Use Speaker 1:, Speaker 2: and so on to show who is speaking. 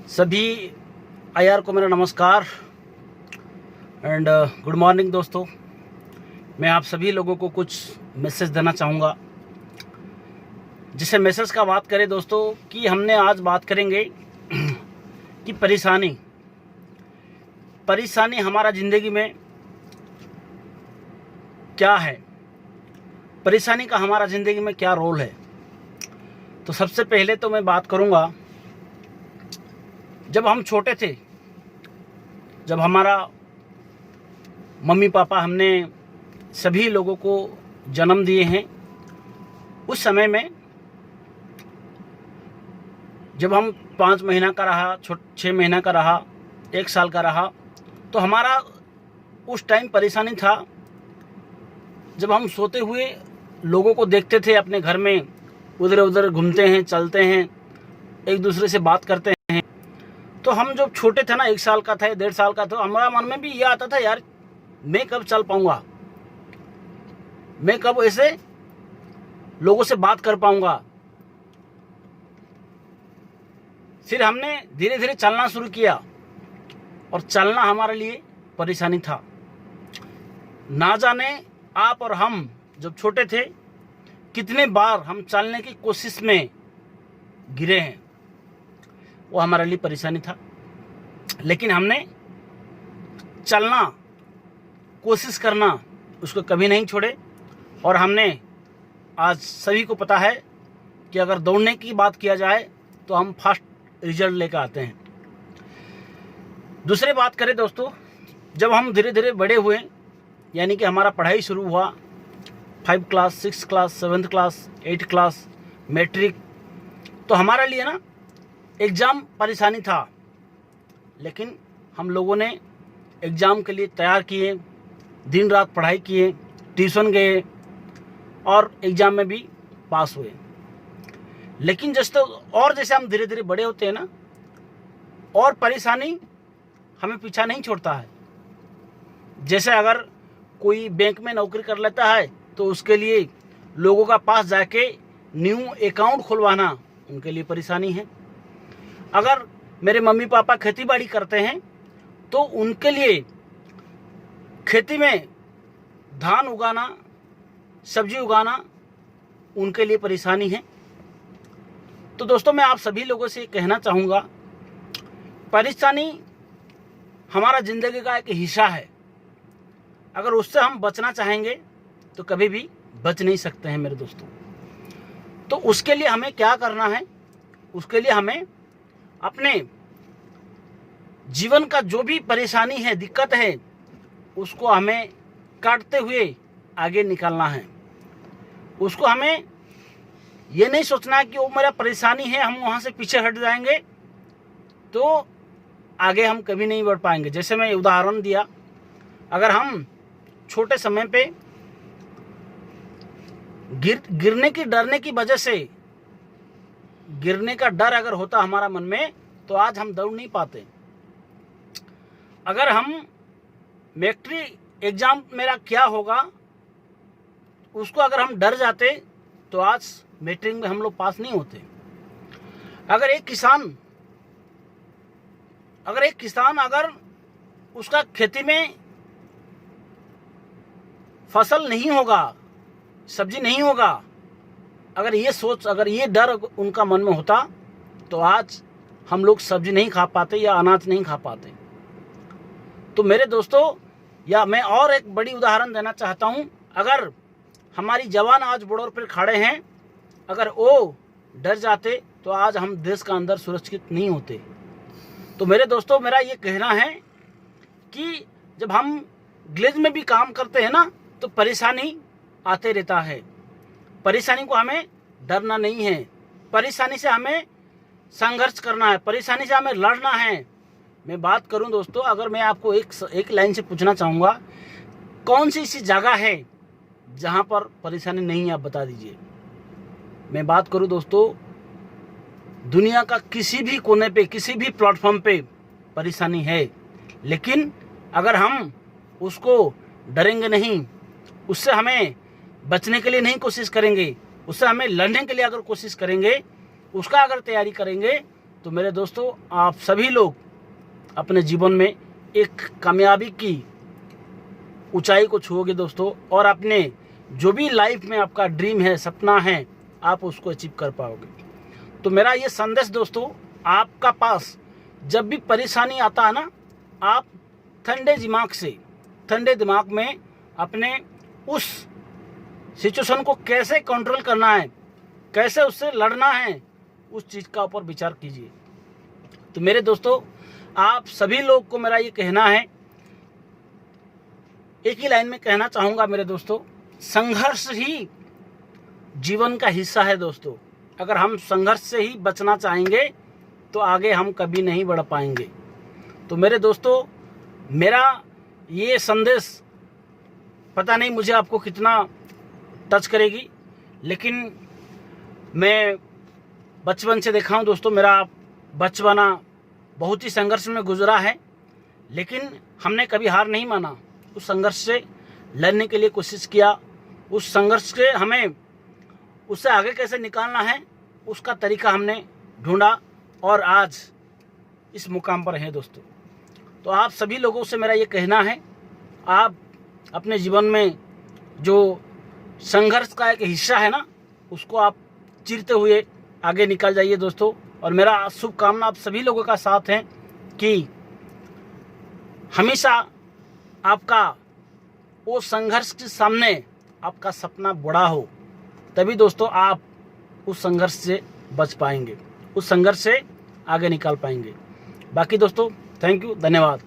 Speaker 1: सभी आईआर को मेरा नमस्कार एंड गुड मॉर्निंग दोस्तों। मैं आप सभी लोगों को कुछ मैसेज देना चाहूँगा। जिसे मैसेज का बात करें दोस्तों कि हमने आज बात करेंगे कि परेशानी हमारा ज़िंदगी में क्या है, परेशानी का हमारा ज़िंदगी में क्या रोल है। तो सबसे पहले तो मैं बात करूँगा, जब हम छोटे थे, जब हमारा मम्मी पापा हमने सभी लोगों को जन्म दिए हैं, उस समय में जब हम 5 महीना का रहा, 6 महीना का रहा, 1 साल का रहा, तो हमारा उस टाइम परेशानी था। जब हम सोते हुए लोगों को देखते थे अपने घर में, उधर उधर घूमते हैं, चलते हैं, एक दूसरे से बात करते हैं, तो हम जब छोटे थे ना, 1 साल का था, 1.5 साल का था, हमारा मन में भी ये आता था, यार मैं कब चल पाऊंगा, मैं कब ऐसे लोगों से बात कर पाऊंगा। फिर हमने धीरे धीरे चलना शुरू किया और चलना हमारे लिए परेशानी था। ना जाने आप और हम जब छोटे थे कितने बार हम चलने की कोशिश में गिरे हैं, वो हमारे लिए परेशानी था। लेकिन हमने चलना, कोशिश करना, उसको कभी नहीं छोड़े। और हमने आज सभी को पता है कि अगर दौड़ने की बात किया जाए तो हम फर्स्ट रिजल्ट लेकर आते हैं। दूसरी बात करें दोस्तों, जब हम धीरे धीरे बड़े हुए, यानी कि हमारा पढ़ाई शुरू हुआ, 5 class, 6 class, 7th class, 8 class, matric, तो हमारे लिए ना एग्ज़ाम परेशानी था। लेकिन हम लोगों ने एग्ज़ाम के लिए तैयार किए, दिन रात पढ़ाई किए, ट्यूशन गए और एग्ज़ाम में भी पास हुए। लेकिन जैसे हम धीरे धीरे बड़े होते हैं ना, और परेशानी हमें पीछा नहीं छोड़ता है। जैसे अगर कोई बैंक में नौकरी कर लेता है तो उसके लिए लोगों का पास जाके न्यू अकाउंट खुलवाना उनके लिए परेशानी है। अगर मेरे मम्मी पापा खेती बाड़ी करते हैं तो उनके लिए खेती में धान उगाना, सब्जी उगाना उनके लिए परेशानी है। तो दोस्तों, मैं आप सभी लोगों से कहना चाहूँगा, परेशानी हमारा ज़िंदगी का एक हिस्सा है। अगर उससे हम बचना चाहेंगे तो कभी भी बच नहीं सकते हैं मेरे दोस्तों। तो उसके लिए हमें क्या करना है, उसके लिए हमें अपने जीवन का जो भी परेशानी है, दिक्कत है, उसको हमें काटते हुए आगे निकलना है। उसको हमें ये नहीं सोचना है कि वो मेरा परेशानी है, हम वहाँ से पीछे हट जाएंगे तो आगे हम कभी नहीं बढ़ पाएंगे। जैसे मैं उदाहरण दिया, अगर हम छोटे समय पे गिरने की डरने की वजह से, गिरने का डर अगर होता हमारा मन में, तो आज हम दौड़ नहीं पाते। अगर हम मैट्रिक एग्जाम मेरा क्या होगा उसको अगर हम डर जाते तो आज मैट्रिक में हम लोग पास नहीं होते। अगर एक किसान अगर उसका खेती में फसल नहीं होगा, सब्जी नहीं होगा, अगर ये डर उनका मन में होता तो आज हम लोग सब्जी नहीं खा पाते या अनाज नहीं खा पाते। तो मेरे दोस्तों, या मैं और एक बड़ी उदाहरण देना चाहता हूँ, अगर हमारी जवान आज बॉर्डर पर खड़े हैं, अगर वो डर जाते तो आज हम देश का अंदर सुरक्षित नहीं होते। तो मेरे दोस्तों, मेरा ये कहना है कि जब हम ग्लेज में भी काम करते हैं ना, तो परेशानी आते रहता है। परेशानी को हमें डरना नहीं है, परेशानी से हमें संघर्ष करना है, परेशानी से हमें लड़ना है। मैं बात करूं दोस्तों, अगर मैं आपको एक लाइन से पूछना चाहूँगा, कौन सी ऐसी जगह है जहां पर परेशानी नहीं है, आप बता दीजिए। मैं बात करूं दोस्तों, दुनिया का किसी भी कोने पे, किसी भी प्लेटफॉर्म पे परेशानी है, लेकिन अगर हम उसको डरेंगे नहीं, उससे हमें बचने के लिए नहीं कोशिश करेंगे, उससे हमें लड़ने के लिए अगर कोशिश करेंगे, उसका अगर तैयारी करेंगे, तो मेरे दोस्तों, आप सभी लोग अपने जीवन में एक कामयाबी की ऊंचाई को छुओगे दोस्तों, और अपने जो भी लाइफ में आपका ड्रीम है, सपना है, आप उसको अचीव कर पाओगे। तो मेरा ये संदेश दोस्तों, आपका पास जब भी परेशानी आता है ना, आप ठंडे दिमाग में अपने उस सिचुएशन को कैसे कंट्रोल करना है, कैसे उससे लड़ना है, उस चीज़ का ऊपर विचार कीजिए। तो मेरे दोस्तों, आप सभी लोग को मेरा ये कहना है, एक ही लाइन में कहना चाहूँगा मेरे दोस्तों, संघर्ष ही जीवन का हिस्सा है दोस्तों। अगर हम संघर्ष से ही बचना चाहेंगे तो आगे हम कभी नहीं बढ़ पाएंगे। तो मेरे दोस्तों, मेरा ये संदेश पता नहीं मुझे आपको कितना टच करेगी, लेकिन मैं बचपन से देखा हूँ दोस्तों, मेरा बचपना बहुत ही संघर्ष में गुजरा है, लेकिन हमने कभी हार नहीं माना। उस संघर्ष से लड़ने के लिए कोशिश किया, उस संघर्ष से हमें उससे आगे कैसे निकालना है उसका तरीका हमने ढूंढा, और आज इस मुकाम पर हैं दोस्तों। तो आप सभी लोगों से मेरा ये कहना है, आप अपने जीवन में जो संघर्ष का एक हिस्सा है ना, उसको आप चीरते हुए आगे निकल जाइए दोस्तों। और मेरा शुभकामना आप सभी लोगों का साथ है कि हमेशा आपका वो संघर्ष के सामने आपका सपना बड़ा हो, तभी दोस्तों आप उस संघर्ष से बच पाएंगे, उस संघर्ष से आगे निकाल पाएंगे। बाकी दोस्तों, थैंक यू, धन्यवाद।